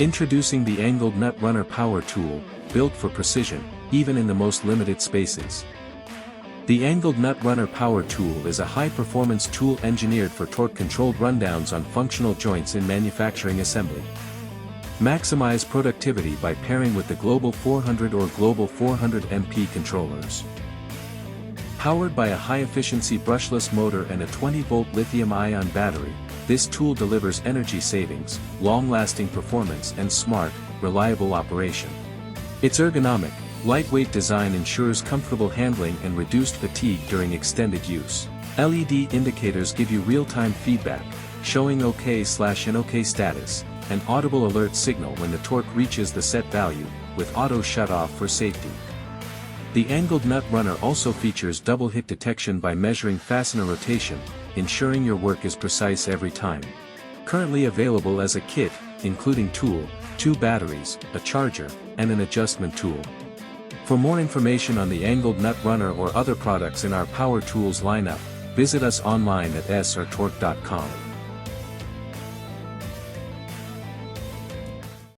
Introducing the Angled Nut Runner Power Tool, built for precision, even in the most limited spaces. The Angled Nut Runner Power Tool is a high-performance tool engineered for torque-controlled rundowns on functional joints in manufacturing assembly. Maximize productivity by pairing with the Global 400 or Global 400 MP controllers. Powered by a high-efficiency brushless motor and a 20-volt lithium-ion battery, this tool delivers energy savings, long-lasting performance and smart, reliable operation. Its ergonomic, lightweight design ensures comfortable handling and reduced fatigue during extended use. LED indicators give you real-time feedback, showing OK/NOK status, an audible alert signal when the torque reaches the set value, with auto shut-off for safety. The Angled Nut Runner also features double hit detection by measuring fastener rotation, ensuring your work is precise every time. Currently available as a kit, including tool, 2 batteries, a charger, and an adjustment tool. For more information on the Angled Nut Runner or other products in our Power Tools lineup, visit us online at srtorque.com.